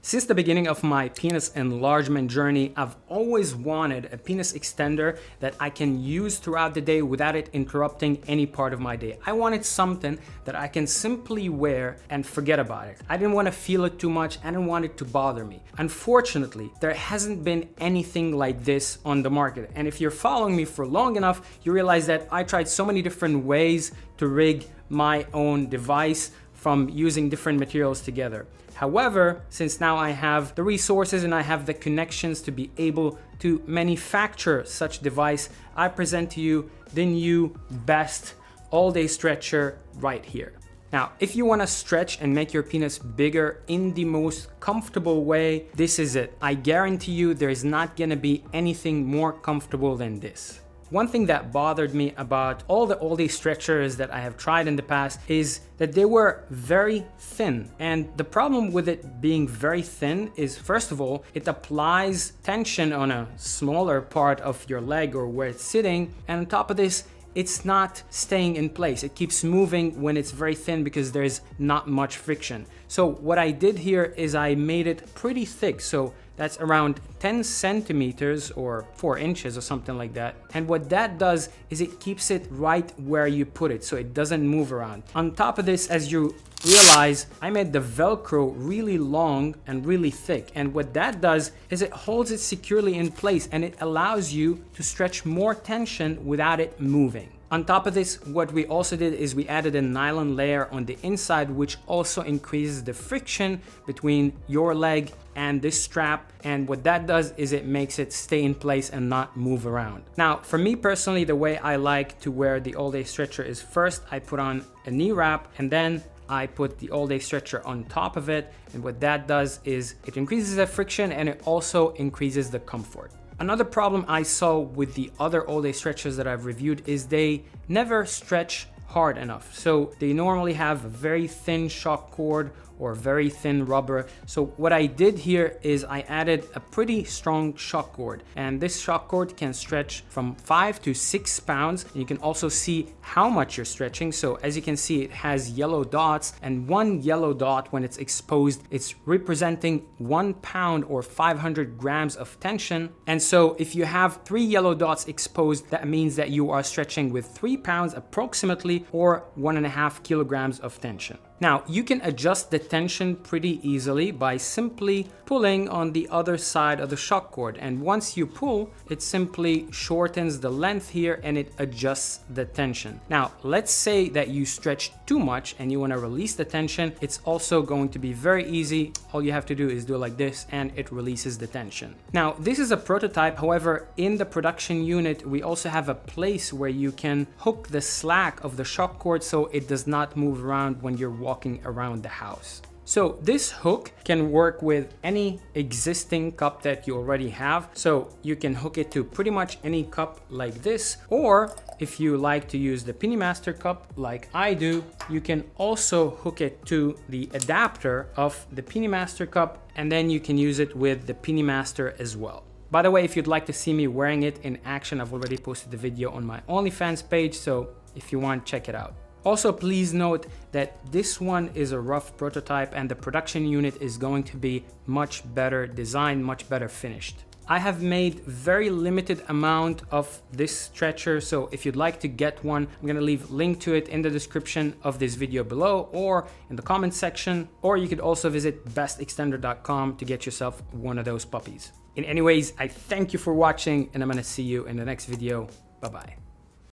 Since the beginning of my penis enlargement journey, I've always wanted a penis extender that I can use throughout the day without it interrupting any part of my day. I wanted something that I can simply wear and forget about it. I didn't want to feel it too much. I didn't want it to bother me. Unfortunately, there hasn't been anything like this on the market. And if you're following me for long enough, you realize that I tried so many different ways to rig my own device from using different materials together. However, since now I have the resources and I have the connections to be able to manufacture such device, I present to you the new best all-day stretcher right here. Now, if you want to stretch and make your penis bigger in the most comfortable way, this is it. I guarantee you there is not going to be anything more comfortable than this. One thing that bothered me about all the all-day stretchers that I have tried in the past is that they were very thin. And the problem with it being very thin is, first of all, it applies tension on a smaller part of your leg or where it's sitting. And on top of this, it's not staying in place. It keeps moving when it's very thin because there's not much friction. So what I did here is I made it pretty thick. So that's around 10 centimeters or 4 inches or something like that. And what that does is it keeps it right where you put it so it doesn't move around. On top of this, as you realize, I made the Velcro really long and really thick. And what that does is it holds it securely in place and it allows you to stretch more tension without it moving. On top of this, what we also did is we added a nylon layer on the inside, which also increases the friction between your leg and this strap. And what that does is it makes it stay in place and not move around. Now, for me personally, the way I like to wear the all-day stretcher is first I put on a knee wrap and then I put the all-day stretcher on top of it. And what that does is it increases the friction and it also increases the comfort. Another problem I saw with the other all-day stretchers that I've reviewed is they never stretch hard enough. So they normally have a very thin shock cord or very thin rubber. So what I did here is I added a pretty strong shock cord, and this shock cord can stretch from 5 to 6 pounds. And you can also see how much you're stretching. So as you can see, it has yellow dots, and one yellow dot, when it's exposed, it's representing 1 pound or 500 grams of tension. And so if you have 3 yellow dots exposed, that means that you are stretching with 3 pounds approximately, or 1.5 kilograms of tension. Now, you can adjust the tension pretty easily by simply pulling on the other side of the shock cord. And once you pull, it simply shortens the length here and it adjusts the tension. Now, let's say that you stretch too much and you want to release the tension. It's also going to be very easy. All you have to do is do it like this and it releases the tension. Now, this is a prototype. However, in the production unit, we also have a place where you can hook the slack of the shock cord so it does not move around when you're walking around the house. So this hook can work with any existing cup that you already have. So you can hook it to pretty much any cup like this, or if you like to use the Penile cup like I do, you can also hook it to the adapter of the Penile cup, and then you can use it with the Penile as well. By the way, if you'd like to see me wearing it in action, I've already posted the video on my OnlyFans page, so if you want, check it out. Also, please note that this one is a rough prototype and the production unit is going to be much better designed, much better finished. I have made very limited amount of this stretcher, so if you'd like to get one, I'm gonna leave a link to it in the description of this video below or in the comment section, or you could also visit bestextender.com to get yourself one of those puppies. Anyways, I thank you for watching and I'm gonna see you in the next video. Bye-bye.